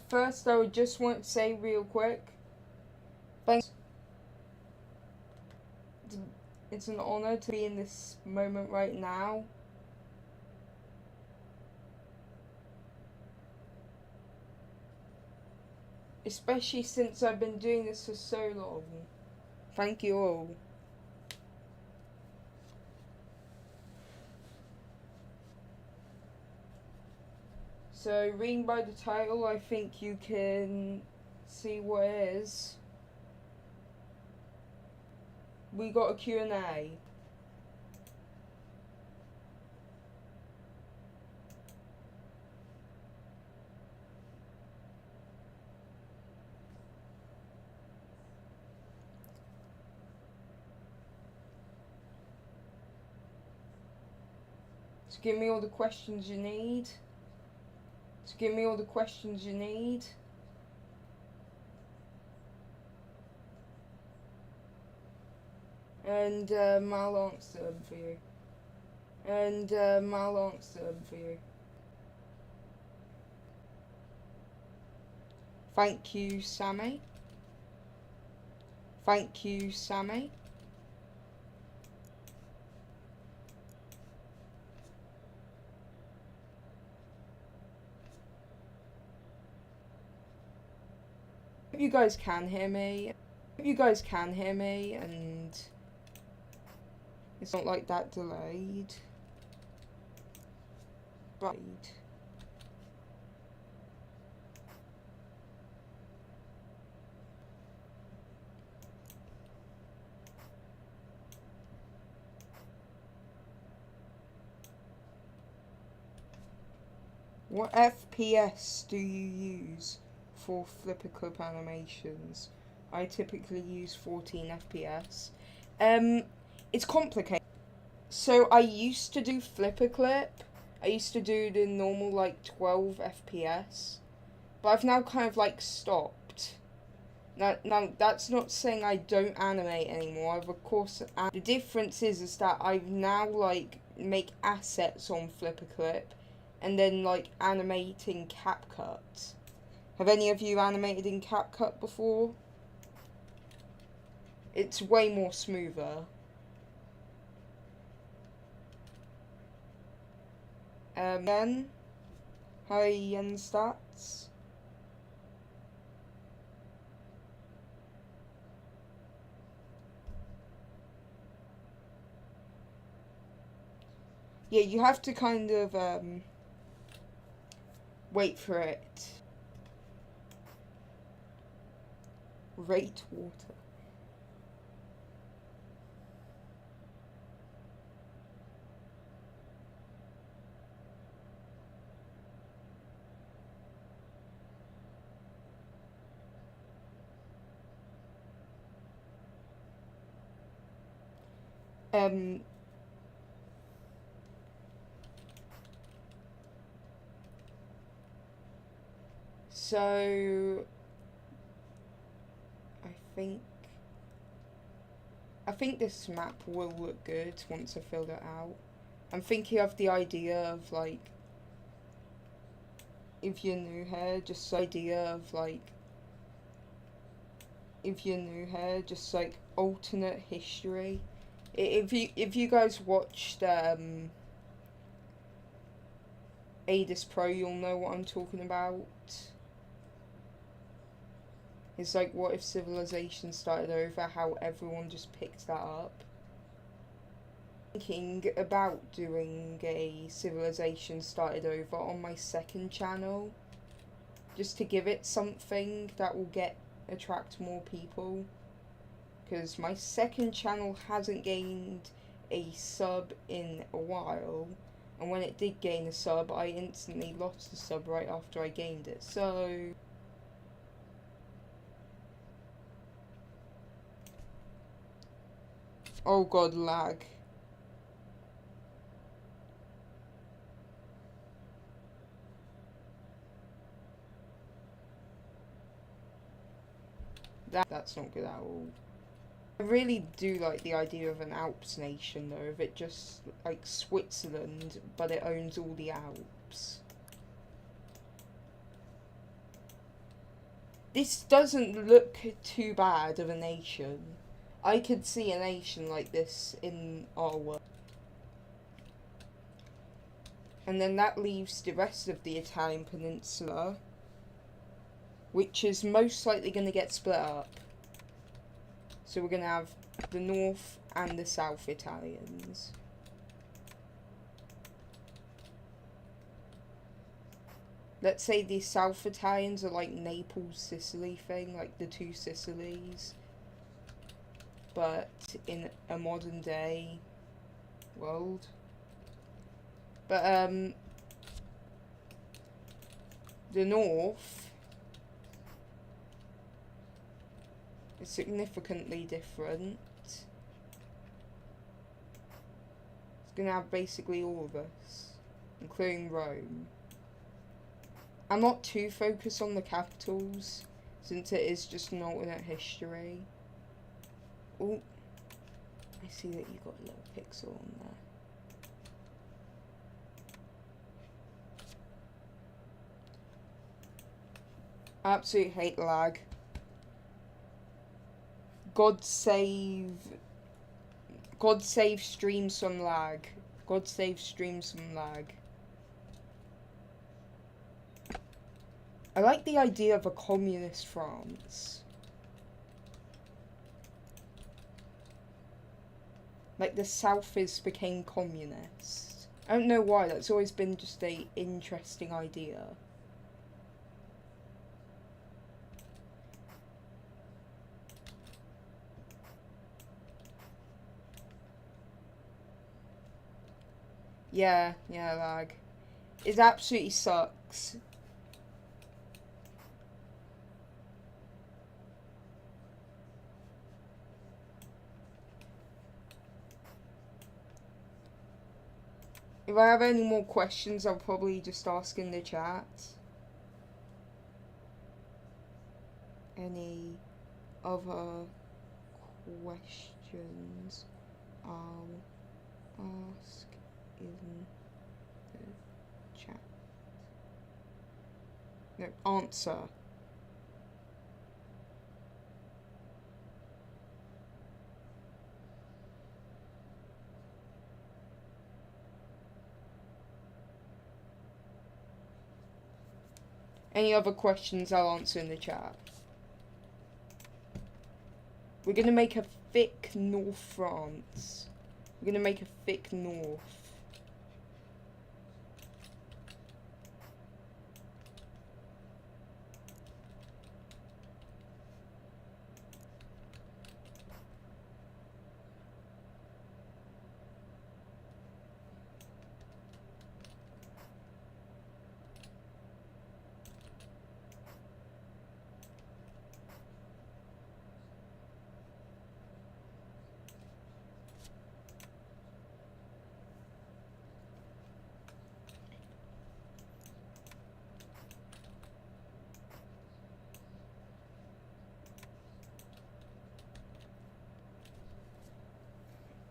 First, I would just want to say real quick, thanks. It's an honor to be in this moment right now. Especially since I've been doing this for so long. Thank you all. So, reading by the title, I think you can see what it is. We got a Q&A. So give me all the questions you need. Give me all the questions you need. And I'll answer them for you. And I'll answer them for you. Thank you, Sammy. Thank you, Sammy. Hope you guys can hear me. Hope you guys can hear me, and it's not like that delayed. Right. What FPS do you use for flipper clip animations? I typically use 14 FPS. It's complicated. So I used to do flipper clip. I used to do the normal like 12 FPS, but I've now kind of like stopped. Now that's not saying I don't animate anymore. I've of course. The difference is that I've now like make assets on flipper clip, and then like animating CapCut. Have any of you animated in CapCut before? It's way more smoother. Yen? Hi, Yen Stats. Yeah, you have to kind of, wait for it. Rate water. So I think this map will look good once I filled it out. I'm thinking of the idea of like, if you're new here, just alternate history. If you guys watched Adis Pro, you'll know what I'm talking about. It's like, what if civilization started over, how everyone just picked that up. Thinking about doing a civilization started over on my second channel, just to give it something that will attract more people, because my second channel hasn't gained a sub in a while, and when it did gain a sub, I instantly lost the sub right after I gained it, so oh god, lag. That's not good at all. I really do like the idea of an Alps nation though, of it just like Switzerland, but it owns all the Alps. This doesn't look too bad of a nation. I could see a nation like this in our world. And then that leaves the rest of the Italian peninsula, which is most likely going to get split up. So we're going to have the North and the South Italians. Let's say the South Italians are like Naples, Sicily thing, like the two Sicilies. But in a modern day world. But, the North is significantly different. It's gonna have basically all of us, including Rome. I'm not too focused on the capitals, since it is just an alternate history. Oh, I see that you got a little pixel on there. I absolutely hate lag. God save stream some lag. God save stream some lag. I like the idea of a communist France. Like the Southists became communist. I don't know why, that's always been just a interesting idea. Yeah, lag. It absolutely sucks. If I have any more questions, I'll probably just ask in the chat. Any other questions, I'll ask in the chat. No, answer. Any other questions, I'll answer in the chat. We're gonna make a thick North France. We're gonna make a thick North.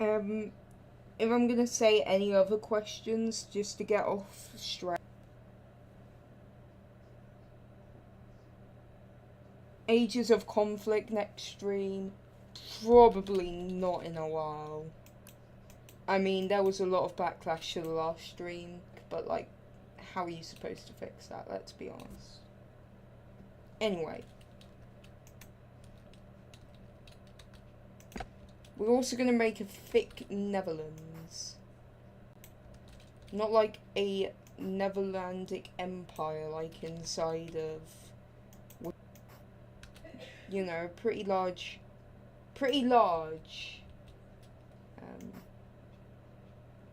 If I'm gonna say any other questions, just to get off straight. Ages of conflict next stream? Probably not in a while. I mean, there was a lot of backlash to the last stream, but like, how are you supposed to fix that? Let's be honest. Anyway. We're also going to make a thick Netherlands. Not like a Netherlandic empire, like inside of, you know, pretty large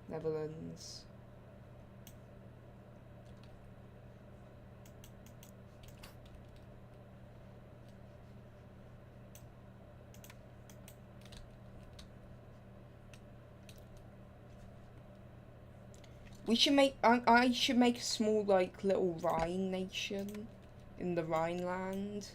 Netherlands. We should make, I should make a small, like, little Rhine nation in the Rhineland.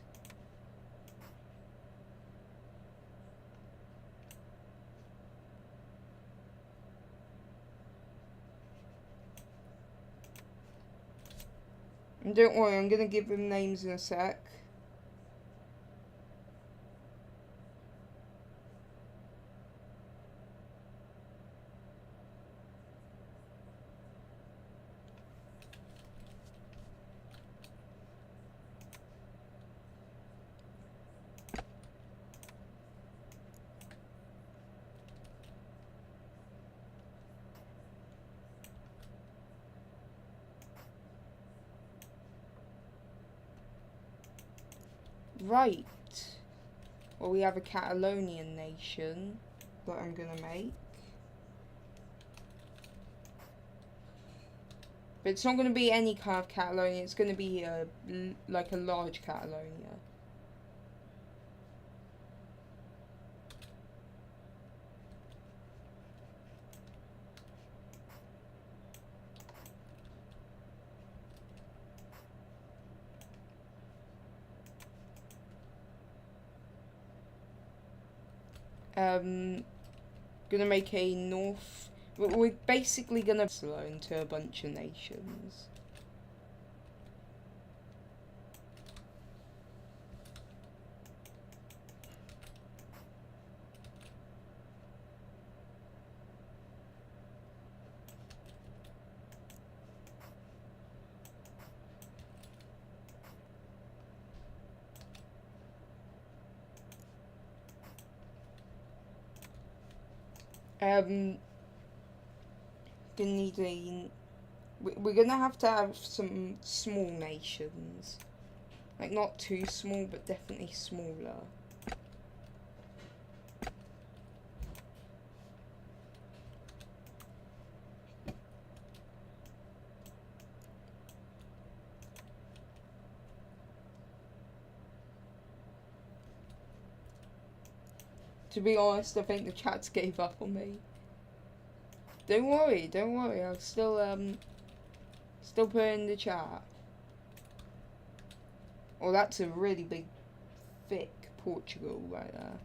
And don't worry, I'm gonna give them names in a sec. Right. Well, we have a Catalonian nation that I'm gonna make. But it's not gonna be any kind of Catalonia, it's gonna be like a large Catalonia. Gonna make a north. We're basically gonna into a bunch of nations. Gonna need a. We're gonna have to have some small nations. Like, not too small, but definitely smaller. To be honest, I think the chats gave up on me. Don't worry, I'll still put in the chat. Oh, that's a really big, thick Portugal right there.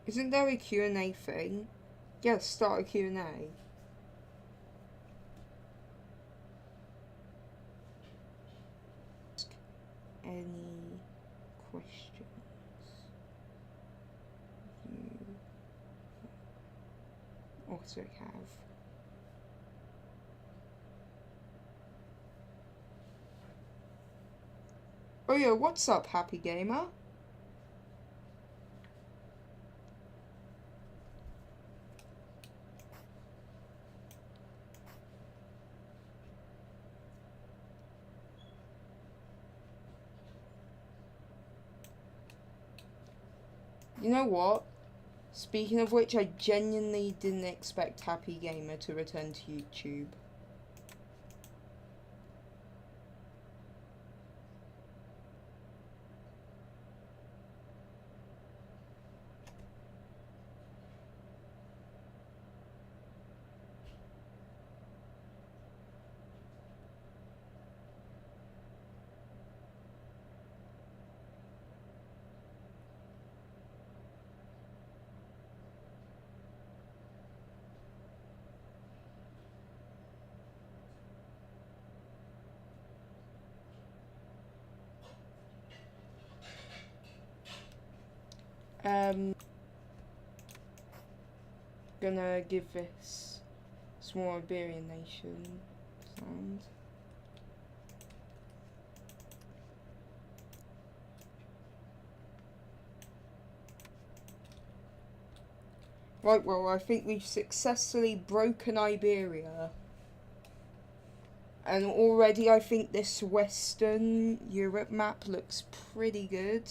Isn't there a Q&A thing? Yeah, start a Q&A. Any questions you also have? Oh yeah, what's up, Happy Gamer? You know what? Speaking of which, I genuinely didn't expect Happy Gamer to return to YouTube. Gonna give this small Iberian nation sound. Right, well, I think we've successfully broken Iberia. And already I think this Western Europe map looks pretty good.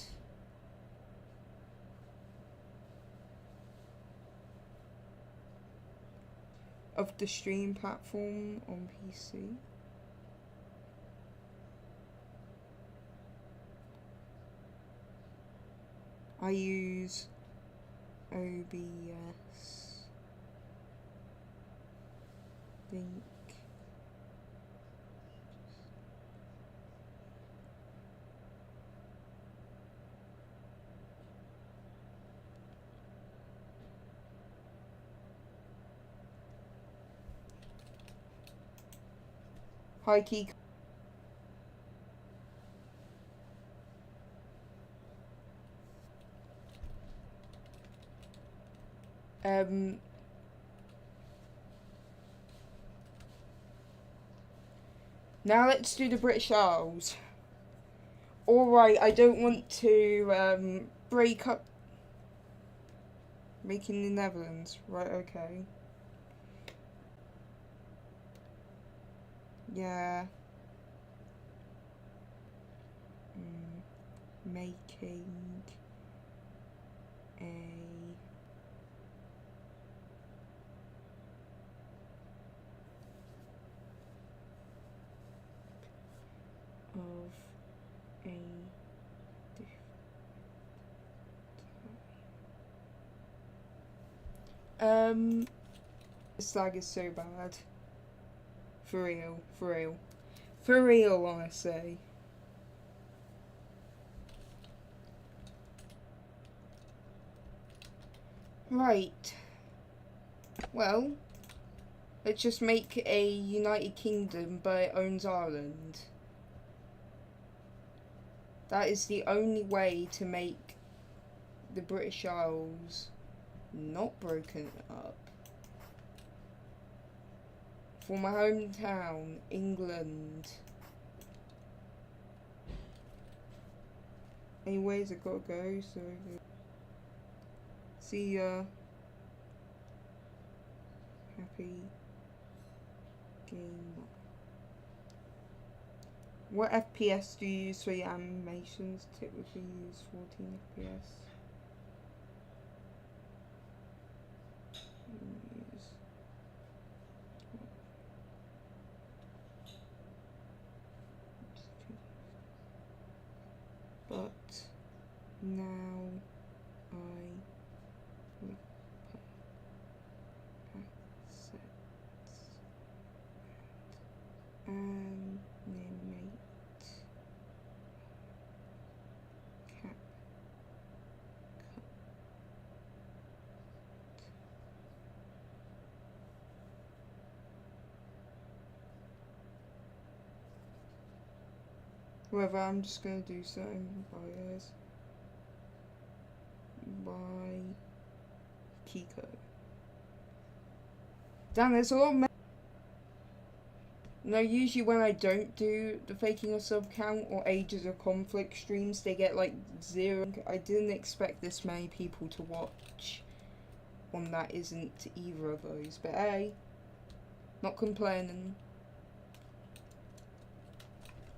Of the stream platform on PC. I use OBS. Think. Hi, Key. Um, Now let's do the British Isles. Alright, I don't want to break up. Making the Netherlands. Right, okay. Yeah. Making a of a this lag is so bad. For real, for real. For real, honestly. Right. Well, let's just make a United Kingdom, but it owns Ireland. That is the only way to make the British Isles not broken up. For my hometown, England. Anyways, I gotta go, so see ya. Happy game. What FPS do you use for your animations? Typically use 14 FPS. But now I will put assets and animate cap cut. However, I'm just gonna do certain bios by Kiko. Damn, there's a lot of no, usually when I don't do the faking a sub count or Ages of Conflict streams, they get like 0. I didn't expect this many people to watch one that isn't either of those, but hey, not complaining.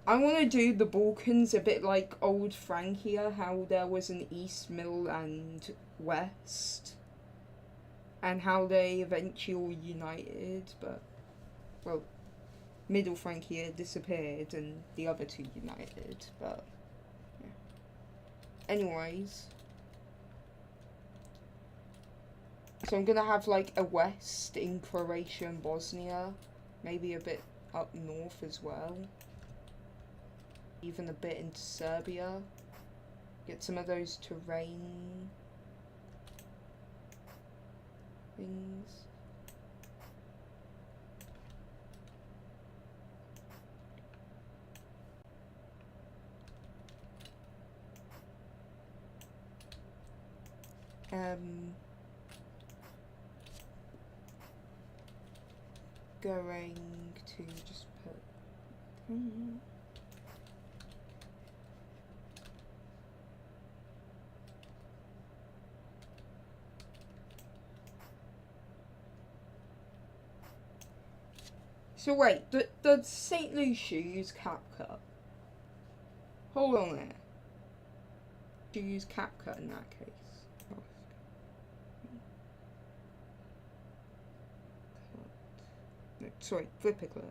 I want to do the Balkans a bit like old Francia, how there was an East, Middle and West, and how they eventually all united, but, well, Middle Francia disappeared and the other two united, but yeah. Anyways, so I'm gonna have like a west in Croatia and Bosnia, maybe a bit up north as well, even a bit into Serbia, get some of those terrain things. Going to just put so wait, does St. Lucia use CapCut? Hold on there. Do you use CapCut in that case? No, sorry, Flipperclip.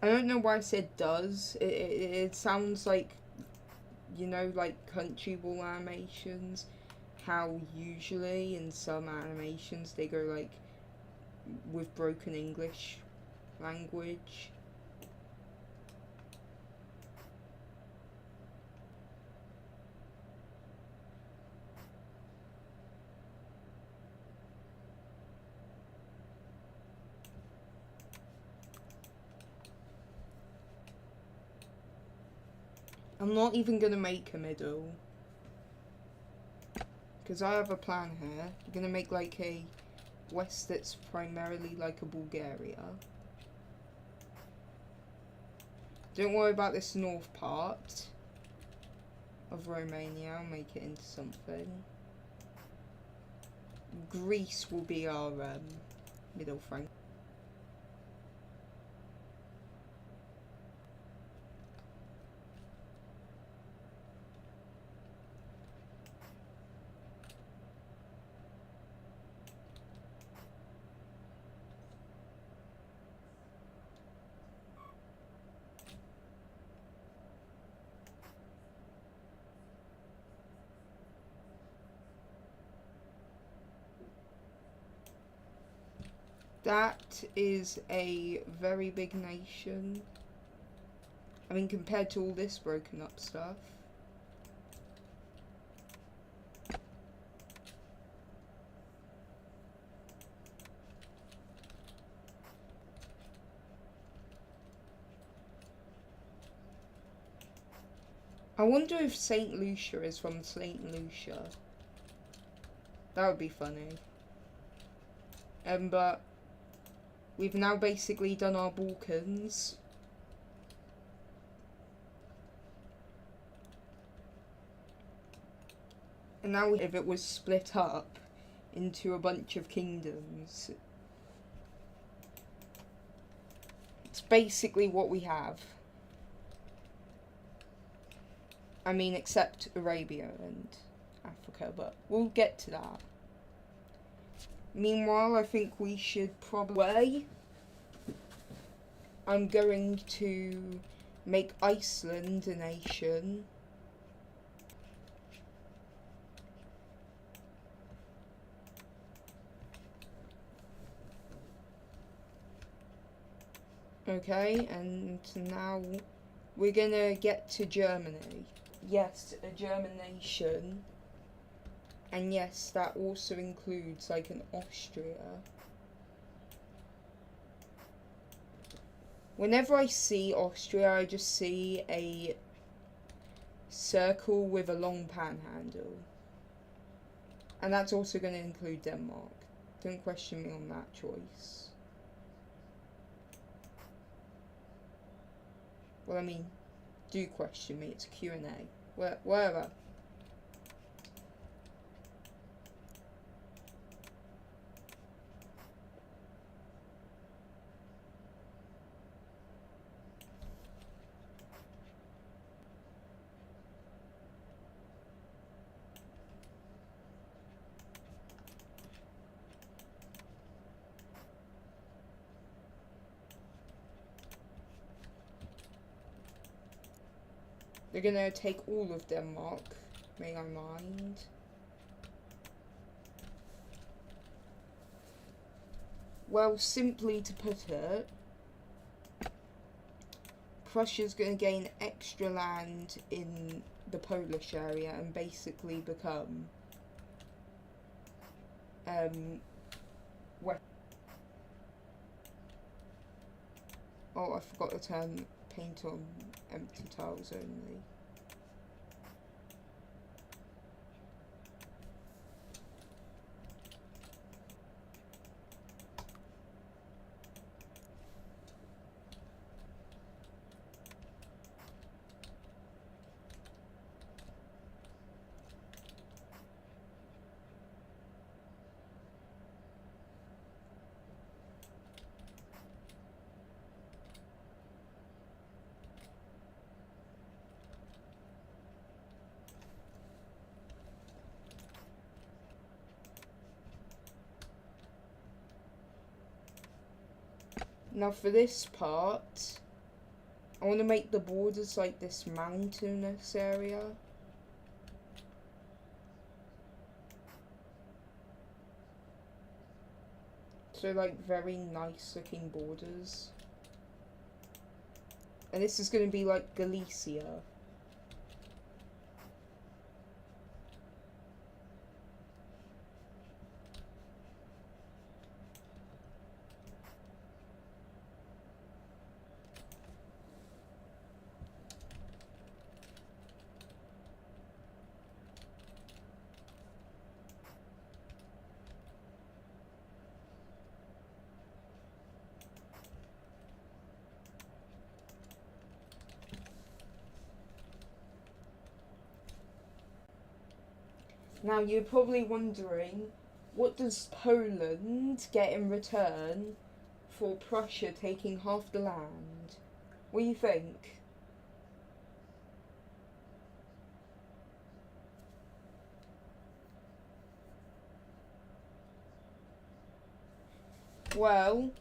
I don't know why I said does. It sounds like, you know, like Crunchyroll animations, how usually in some animations they go like with broken English language. I'm not even gonna make a middle. Because I have a plan here. I'm gonna make like a west that's primarily like a Bulgaria. Don't worry about this north part of Romania. I'll make it into something. Greece will be our middle front. That is a very big nation. I mean, compared to all this broken up stuff. I wonder if St. Lucia is from St. Lucia. That would be funny. But we've now basically done our Balkans. And now if it was split up into a bunch of kingdoms, it's basically what we have. I mean, except Arabia and Africa, but we'll get to that. Meanwhile, I think we should probably... I'm going to make Iceland a nation. Okay, and now we're gonna get to Germany. Yes, a German nation. And yes, that also includes like an Austria. Whenever I see Austria, I just see a circle with a long panhandle. And that's also going to include Denmark. Don't question me on that choice. Well, I mean, do question me, it's a Q&A. Wherever. They're gonna take all of Denmark, may I mind. Well, simply to put it, Prussia's gonna gain extra land in the Polish area and basically become oh, I forgot the term, paint on empty tiles only. Now for this part, I want to make the borders like this mountainous area. So like very nice looking borders. And this is going to be like Galicia. Now you're probably wondering, what does Poland get in return for Prussia taking half the land? What do you think? Well,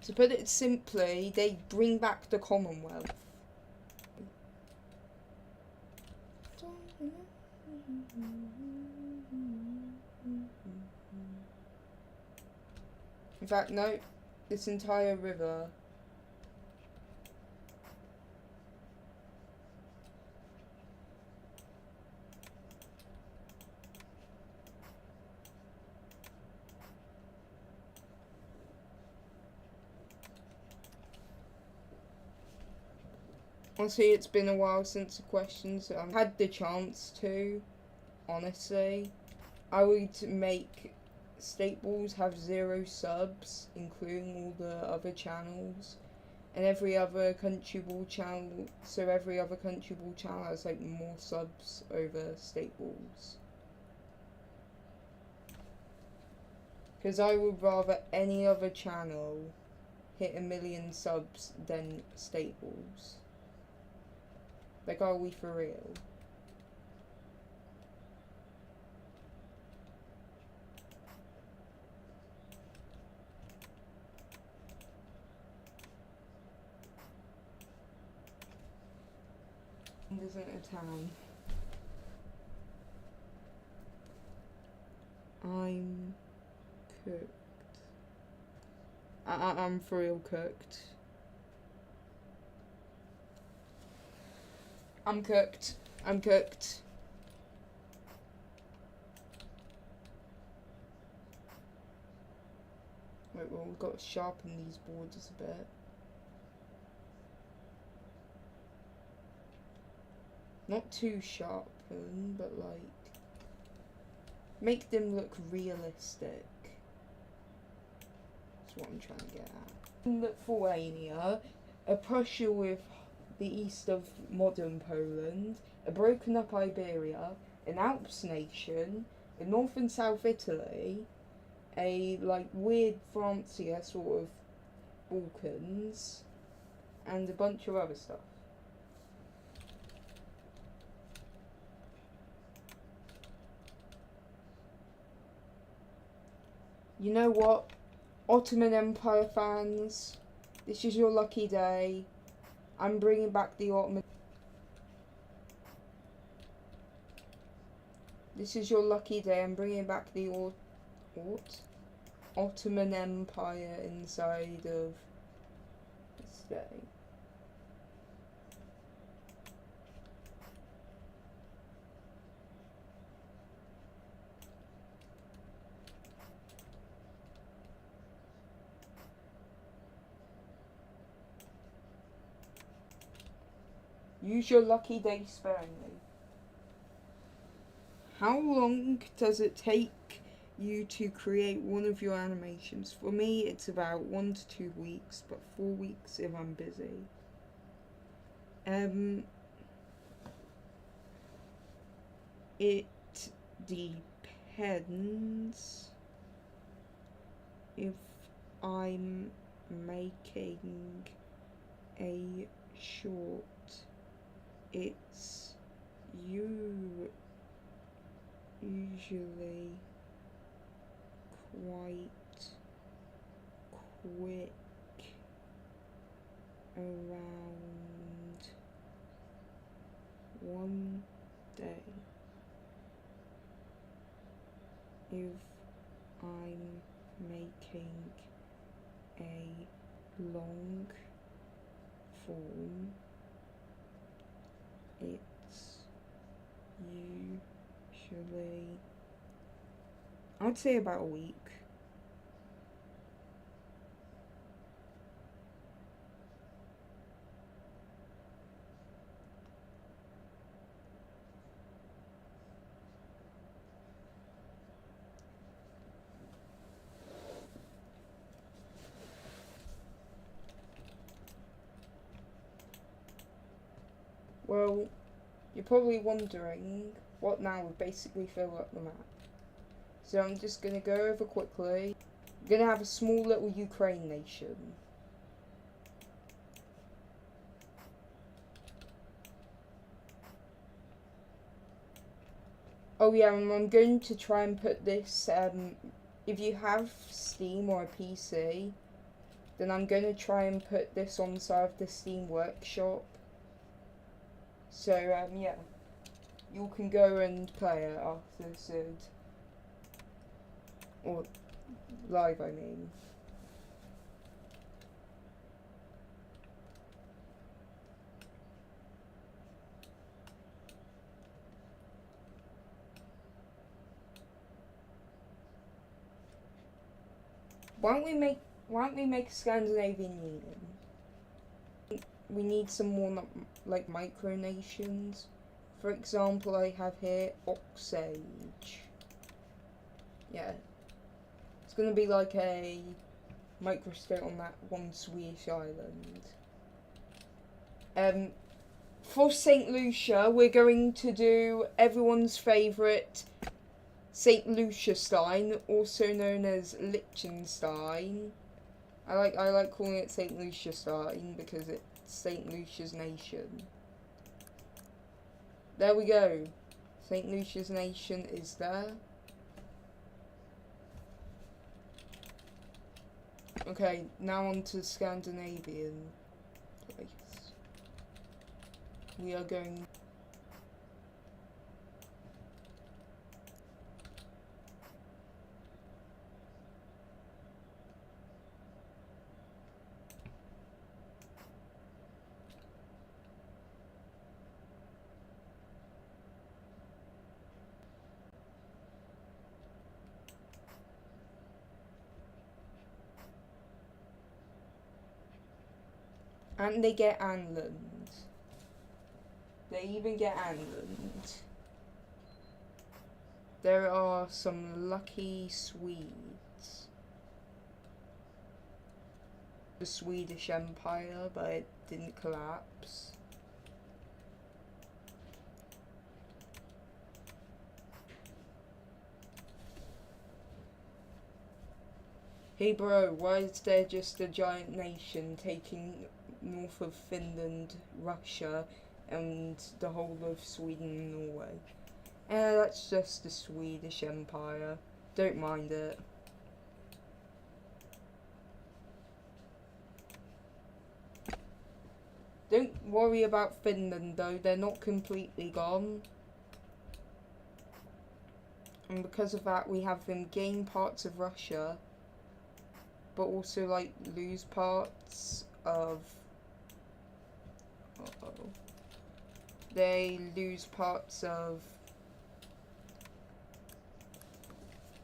to put it simply, they bring back the Commonwealth. In fact, no, this entire river. Honestly, it's been a while since the questions. I've had the chance to, honestly. I would make State Balls have 0 subs, including all the other channels. And every other country ball channel, so every other country ball channel has like more subs over State Balls. Because I would rather any other channel hit 1 million subs than State Balls. Like, are we for real? Isn't a town. I'm cooked. I'm for real cooked. I'm cooked. I'm cooked. Wait, well, we've got to sharpen these borders a bit. Not too sharpen, but like, make them look realistic. That's what I'm trying to get at. In Lithuania, a Prussia with the east of modern Poland, a broken up Iberia, an Alps nation, a north and south Italy, a like weird Francia sort of Balkans, and a bunch of other stuff. You know what, Ottoman Empire fans, this is your lucky day. I'm bringing back the Ottoman. This is your lucky day. I'm bringing back the Ottoman Empire inside of the state. Use your lucky day sparingly. How long does it take you to create one of your animations? For me, it's about 1 to 2 weeks, but 4 weeks if I'm busy. It depends if I'm making a short. It's usually quite quick, around 1 day. If I'm making a long form, it's usually, I'd say about a week. Well, You're probably wondering what now would basically fill up the map. So I'm just going to go over quickly. I'm going to have a small little Ukraine nation. Oh yeah, and I'm going to try and put this, if you have Steam or a PC, then I'm going to try and put this on the side of the Steam Workshop. So, yeah, you can go and play it after this, or live, I mean. Why don't we make a Scandinavian Union? We need some more like micronations. For example, I have here Oxage. Yeah, it's gonna be like a microstate on that one Swedish island. For St. Lucia, we're going to do everyone's favourite St. Lucia Stein, also known as Liechtenstein. I like calling it St. Lucia Stein because it's St. Lucia's nation. There we go. St. Lucia's nation is there. Okay, now on to Scandinavian place. We are going... And they get Anland. They even get Anland. There are some lucky Swedes. The Swedish Empire, but it didn't collapse. Hey bro, why is there just a giant nation taking north of Finland, Russia, and the whole of Sweden and Norway? That's just the Swedish Empire. Don't mind it. Don't worry about Finland though, they're not completely gone. And because of that, we have them gain parts of Russia, but also like lose parts of... Uh-oh. They lose parts of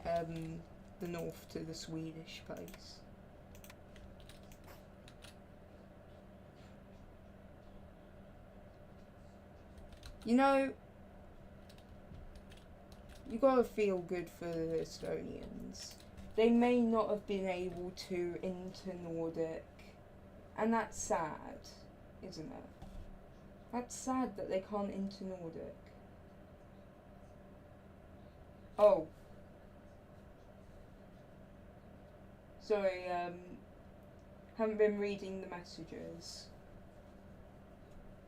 the north to the Swedish place. You know, you gotta feel good for the Estonians. They may not have been able to enter Nordic, and that's sad, isn't it? That's sad that they can't enter Nordic. Oh. Sorry, haven't been reading the messages.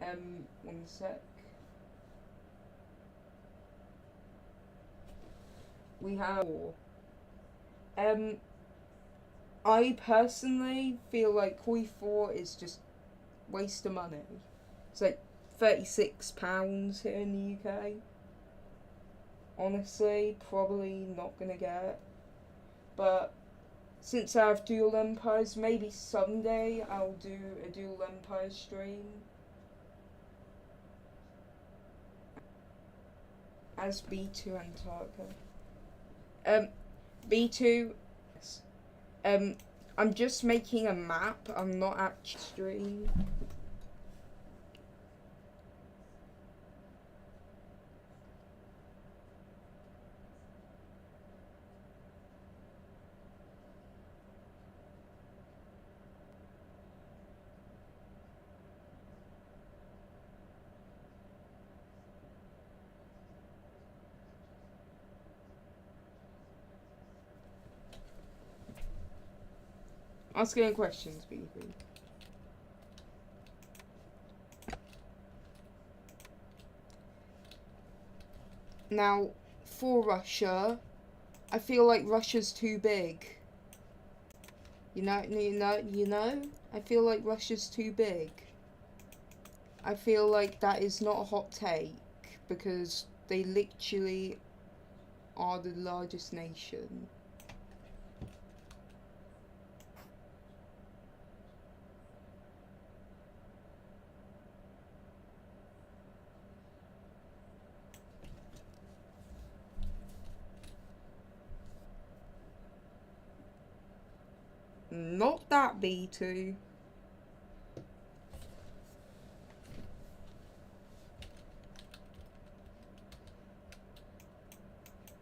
One sec. We have... I personally feel like Koi 4 is just waste of money. It's like £36 here in the UK. Honestly, probably not gonna get. But since I have Dual Empires, maybe someday I'll do a Dual Empire stream. As B2 Antarctica. B2, I'm just making a map, I'm not actually stream. Ask any questions, BB. Now, for Russia, I feel like Russia's too big. You know? I feel like Russia's too big. I feel like that is not a hot take, because they literally are the largest nation. Not that, B2.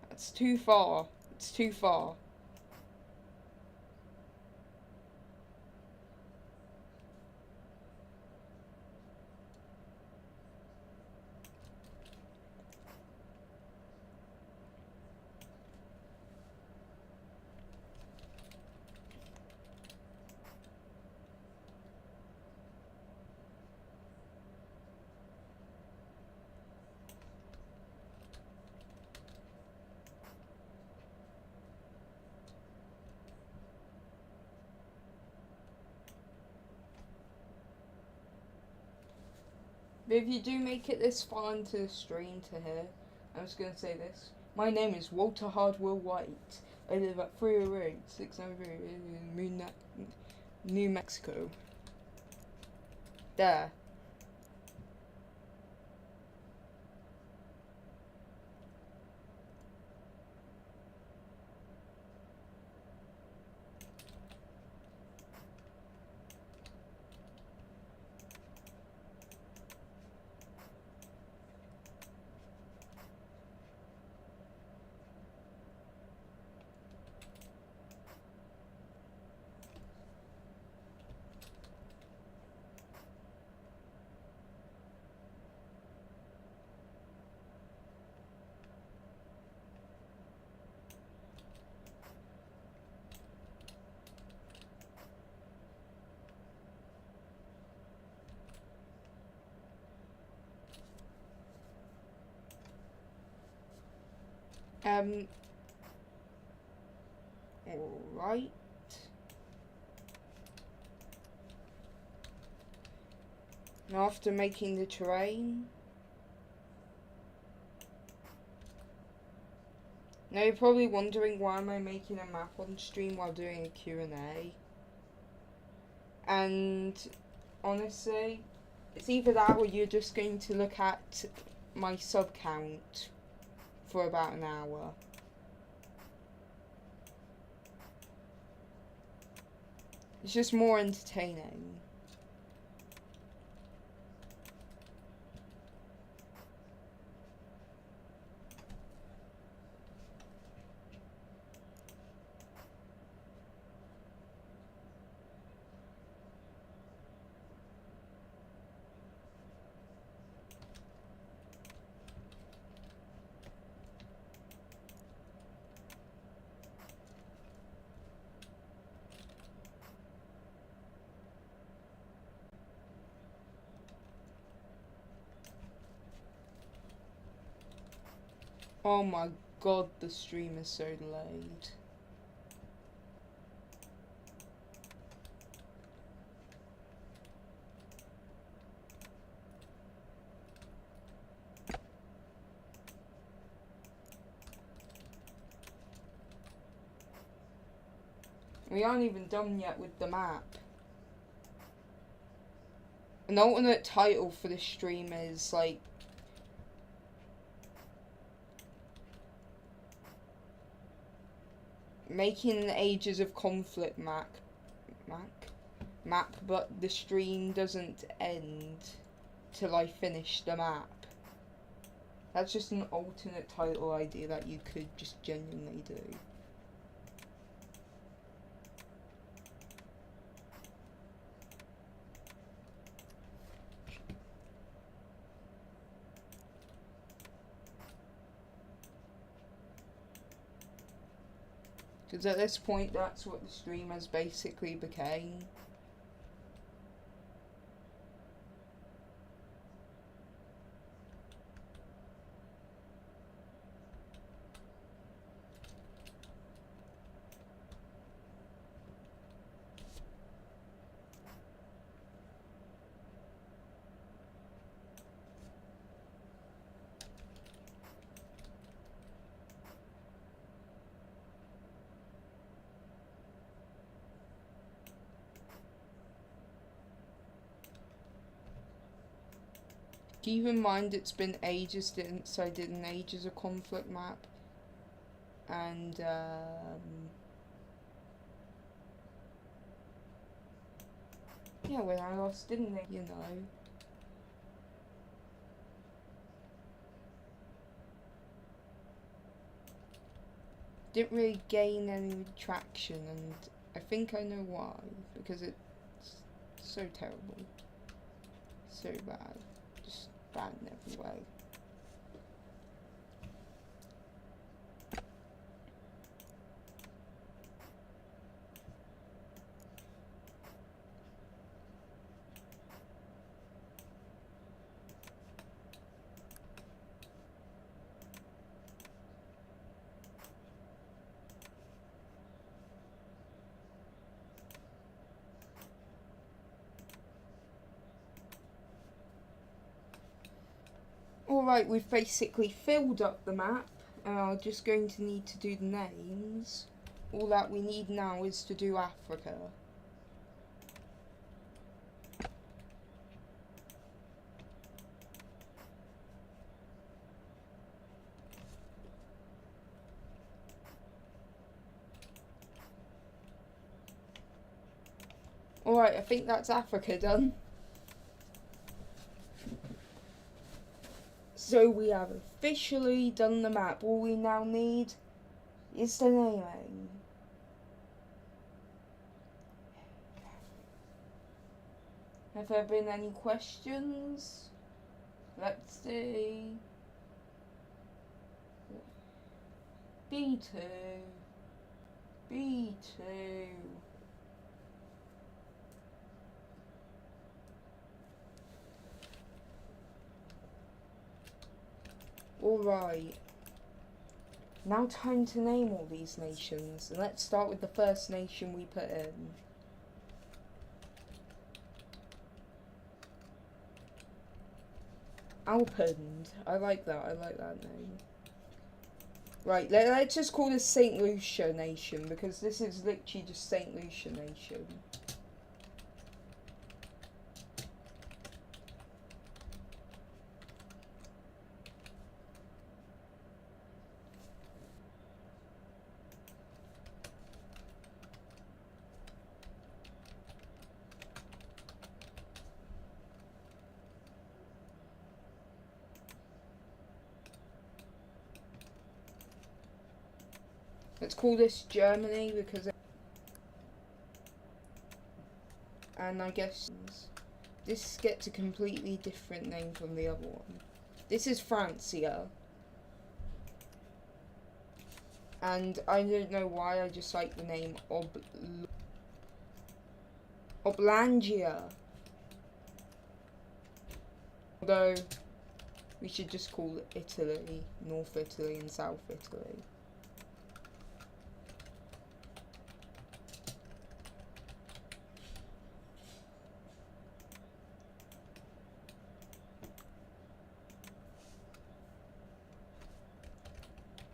That's too far. It's too far. But if you do make it this far into the stream to here, I'm just going to say this. My name is Walter Hardwell White. I live at 308 603 New Mexico. There. Alright. Now after making the terrain. Now you're probably wondering why am I making a map on stream while doing a Q&A. And honestly, it's either that or you're just going to look at my sub count for about an hour. It's just more entertaining. Oh my god, the stream is so delayed. We aren't even done yet with the map. An alternate title for this stream is like making the Ages of Conflict map, but the stream doesn't end till I finish the map. That's just an alternate title idea that you could just genuinely do. Because at this point, that's what the streamers basically became. Keep in mind it's been ages since I did an Ages of Conflict map. And, yeah, when I lost, didn't they, you know. Didn't really gain any traction, and I think I know why. Because it's so terrible. So bad. Just bad in every way. Alright, we've basically filled up the map. Just going to need to do the names. All that we need now is to do Africa. Alright, I think that's Africa done. So we have officially done the map. All we now need is the naming. Have there been any questions? Let's see. B2. B2. Alright. Now time to name all these nations. And let's start with the first nation we put in. Alpend. I like that name. Right, let's just call this St. Lucia Nation, because this is literally just St. Lucia Nation. Let's call this Germany, because and I guess this gets a completely different name from the other one. This is Francia. And I don't know why, I just like the name Oblandia. Although we should just call it Italy, North Italy and South Italy.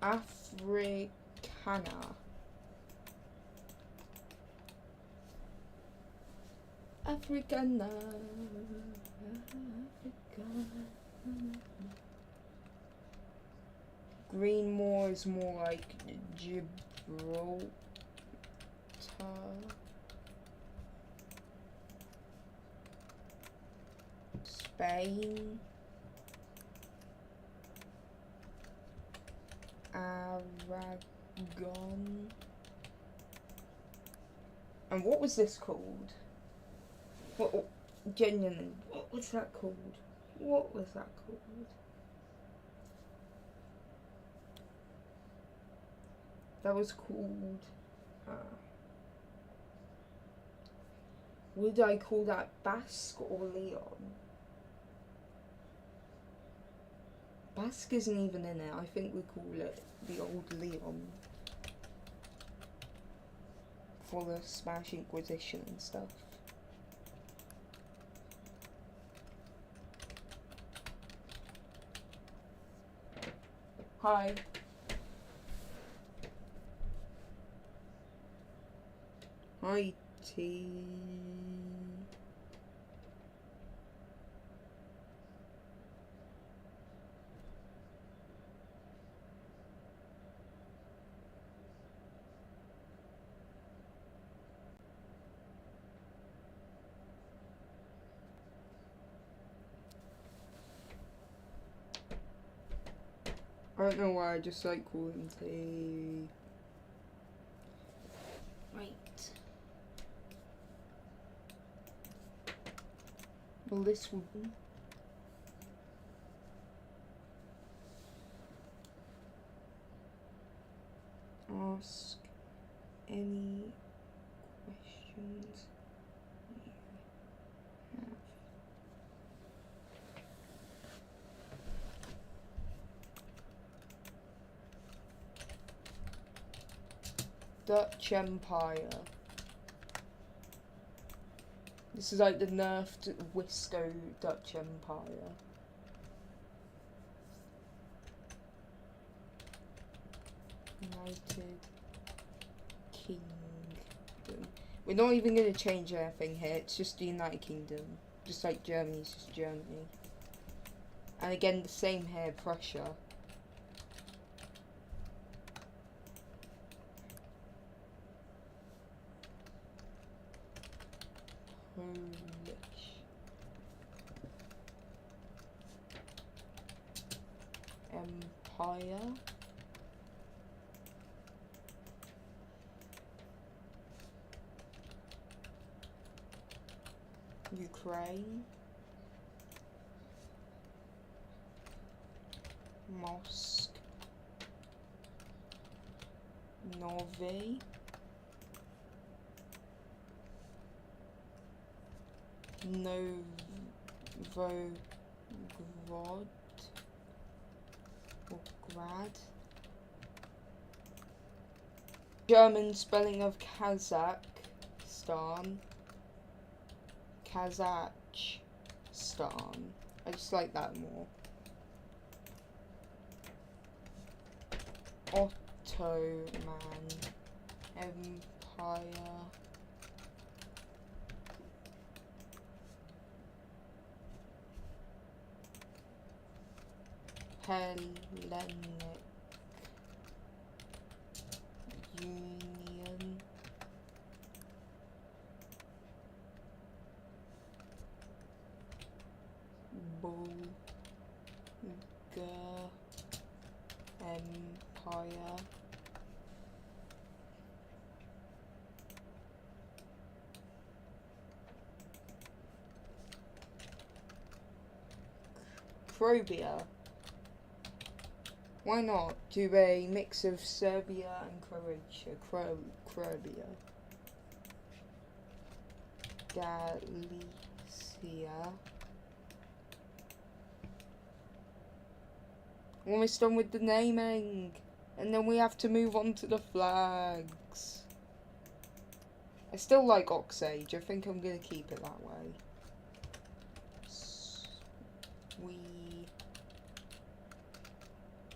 Africana. Africana. Greenmore is more like Gibraltar. Spain. Aragon. And what was this called? What genuinely, what was that called? What was that called? That was called Would I call that Basque or Leon? Basque isn't even in it. I think we call it the old Leon. For the Spanish Inquisition and stuff. Hi. Hi, T. I don't know why I just like calling T. Right. Well, this would be. Ask any questions you have. Dutch Empire. This is like the nerfed Wisco Dutch Empire. United Kingdom. We're not even going to change anything here, it's just the United Kingdom. Just like Germany's just Germany. And again, the same here, Prussia. Polish. Empire. Ukraine. Mosque. Novi. Novograd or Grad. German spelling of Kazakhstan. Kazakhstan. I just like that more. Ottoman Empire. Hellenic Union. Bulgar Empire. Croatia. Why not do a mix of Serbia and Croatia? Croatia. Galicia. Almost done with the naming. And then we have to move on to the flags. I still like Oxage. I think I'm going to keep it that way.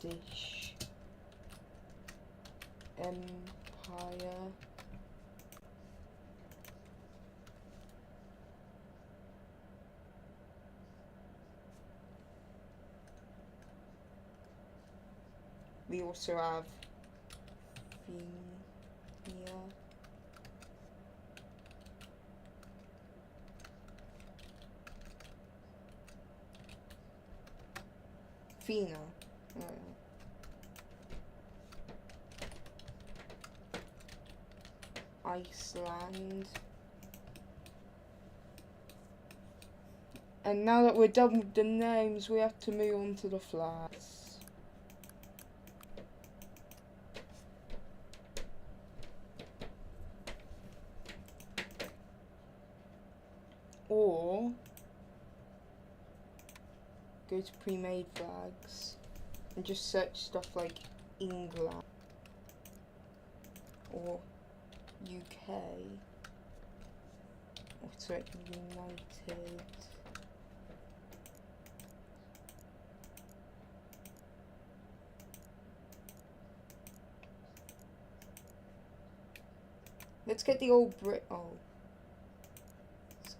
Swedish Empire. We also have Fina. Fina. Oh, yeah. Iceland. And now that we're done with the names, we have to move on to the flags. Or go to pre-made flags and just search stuff like England or UK. Or sorry, United. Let's get the old Let's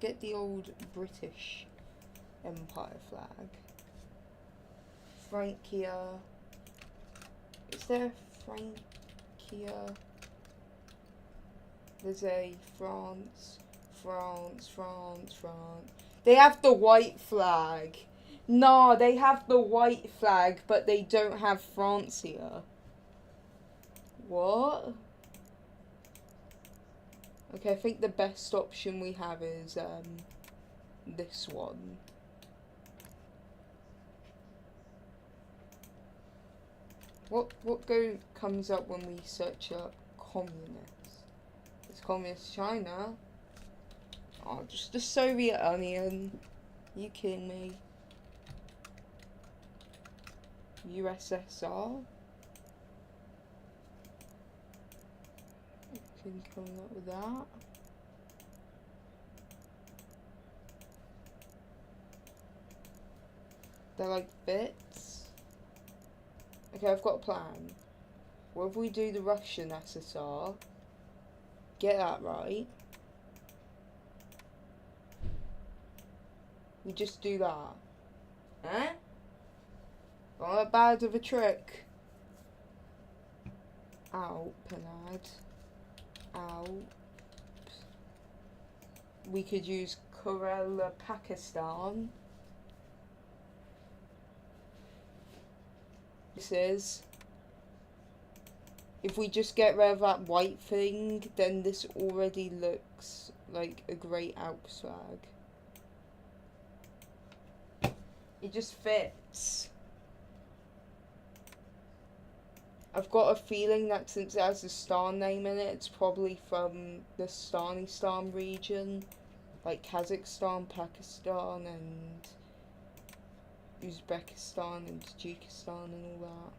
get the old British Empire flag. Francia. Is there Francia? There's a France. They have the white flag. No, they have the white flag, but they don't have Francia. What? Okay, I think the best option we have is this one. What comes up when we search up communist? It's communist China. Oh, just the Soviet Union. You kidding me? USSR. Coming up with that. They're like bits. Okay, I've got a plan. What if we do the Russian SSR? Get that right. We just do that. Eh? Not that bad of a trick. Ow, Panad. Ow. We could use Kerala, Pakistan. This is. If we just get rid of that white thing, then this already looks like a great Alps flag. It just fits. I've got a feeling that since it has a star name in it, it's probably from the Stanistan region, like Kazakhstan, Pakistan, and Uzbekistan, and Tajikistan, and all that.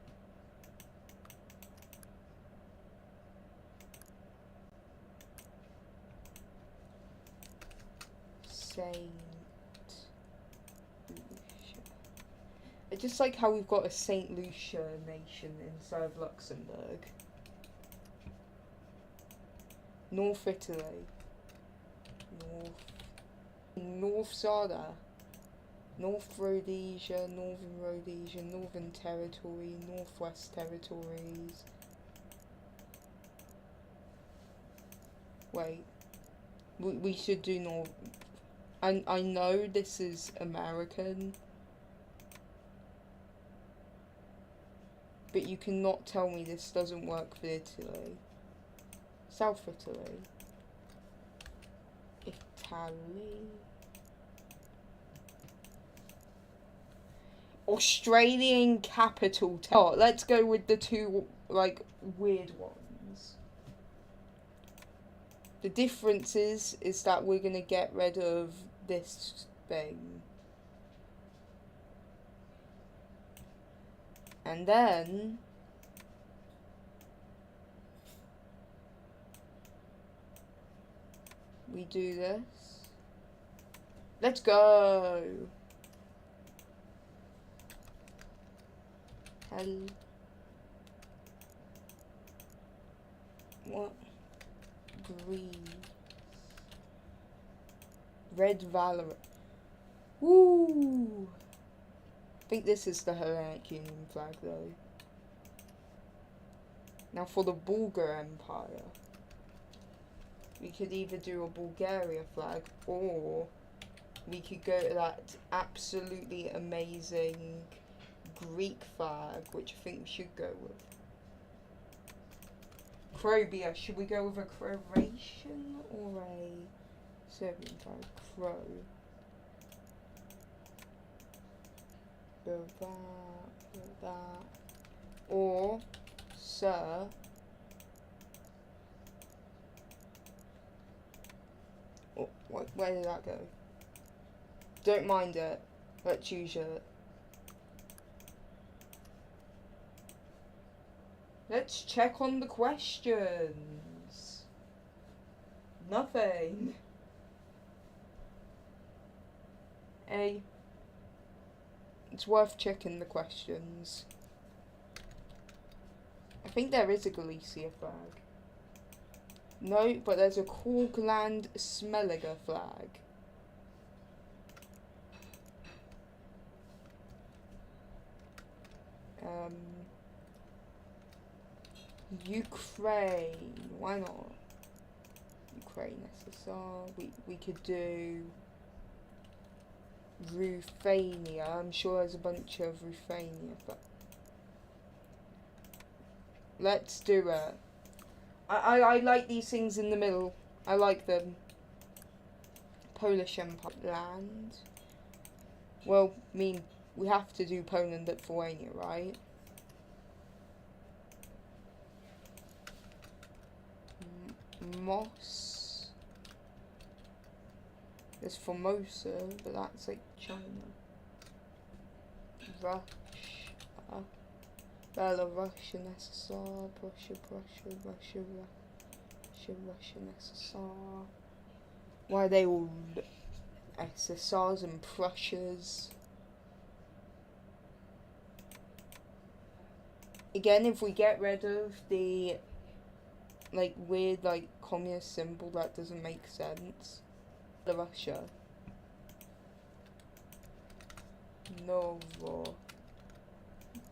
Saint Lucia. I just like how we've got a Saint Lucia nation inside of Luxembourg. North Italy. North Sarda. North Rhodesia, Northern Rhodesia, Northern Territory, Northwest Territories. Wait. We should do North. I know this is American. But you cannot tell me this doesn't work for Italy. South Italy. Italy. Australian capital. Oh, let's go with the two, like, weird ones. The difference is that we're gonna get rid of this thing. And then we do this. Let's go. What? Green. Red Valorant. Woo! I think this is the Hellenic Union flag though. Now for the Bulgar Empire. We could either do a Bulgaria flag or we could go to that absolutely amazing Greek flag, which I think we should go with. Croatia. Should we go with a Croatian or a Serbian flag? Crow. Go that. Or, sir. Oh, where did that go? Don't mind it. Let's use it. Let's check on the questions. Nothing. A. It's worth checking the questions. I think there is a Galicia flag. No, but there's a Korgland Smelliger flag. Ukraine. Why not? Ukraine SSR. We could do Ruthania. I'm sure there's a bunch of Ruthania, but let's do it. I like these things in the middle. I like them. Polish Empire land. Well, I mean, we have to do Poland at Lithuania, right? Moss. There's Formosa, but that's like China. Russia. Belarusian SSR. Russian SSR. Why are they all SSRs and Prussias? Again, if we get rid of the like weird like communist symbol, that doesn't make sense. Russia.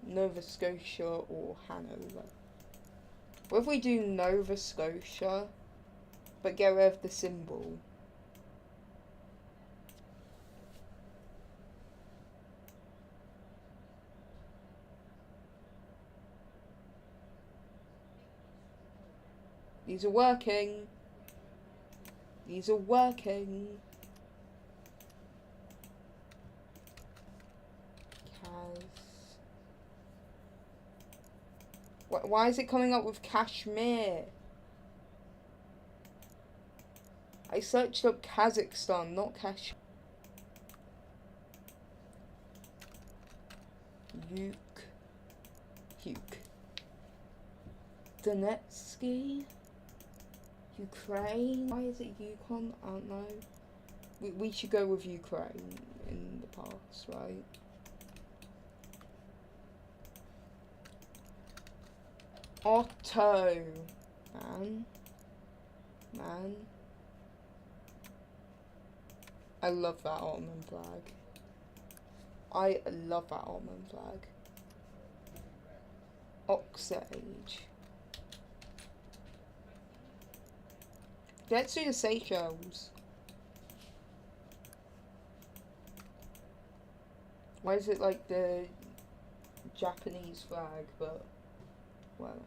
Nova Scotia or Hanover. What if we do Nova Scotia, but get rid of the symbol? These are working. These are working. Why is it coming up with Kashmir? I searched up Kazakhstan, not Kashmir. Donetsky. Ukraine. Why is it Yukon? I don't know. We should go with Ukraine in the past, right? Otto. Man. I love that Ottoman flag. I love that Ottoman flag. Oxage. Let's do the Seychelles. Why is it like the Japanese flag, but well.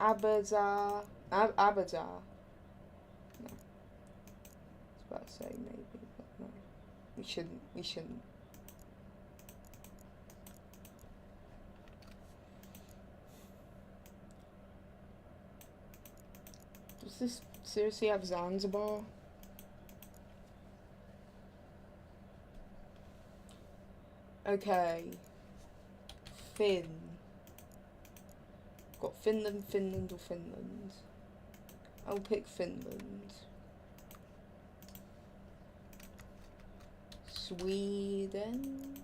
Abazar. Abazar. No. I was about to say maybe, but no. We shouldn't. Does this seriously have Zanzibar? Okay. Finn. Got Finland or Finland. I'll pick Finland. Sweden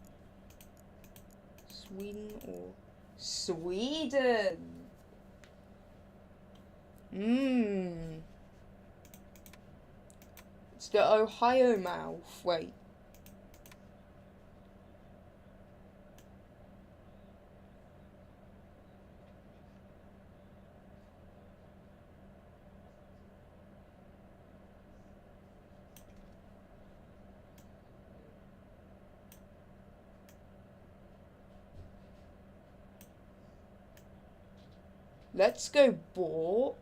or Sweden? It's the Ohio mouth. Wait. Let's go Bork.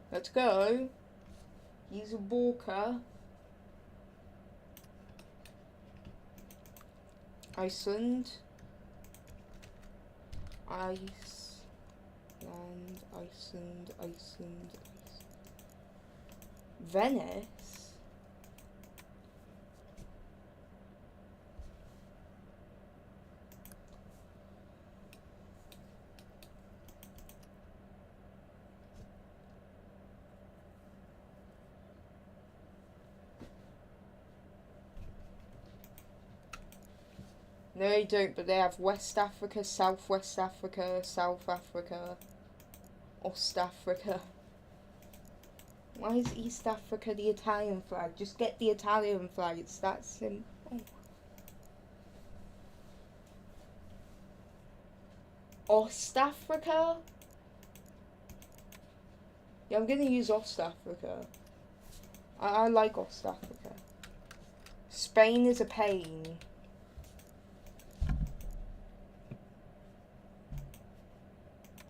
Let's go. He's a Borker. Iceland. Iceland, Iceland. Venice? No, they don't, but they have West Africa, Southwest Africa, South Africa, Ostafrica. Why is East Africa the Italian flag? Just get the Italian flag, it's that simple. Ostafrica? Yeah, I'm gonna use Ostafrica. I like Ostafrica. Spain is a pain.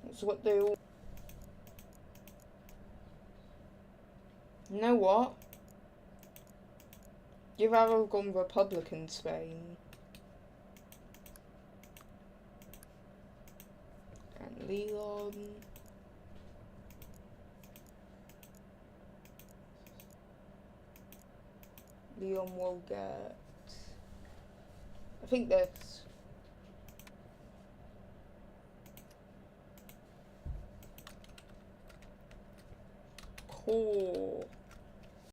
That's what they all... You know what? You've rather gone Republican Spain. And Leon. Leon will get... I think this. Cool.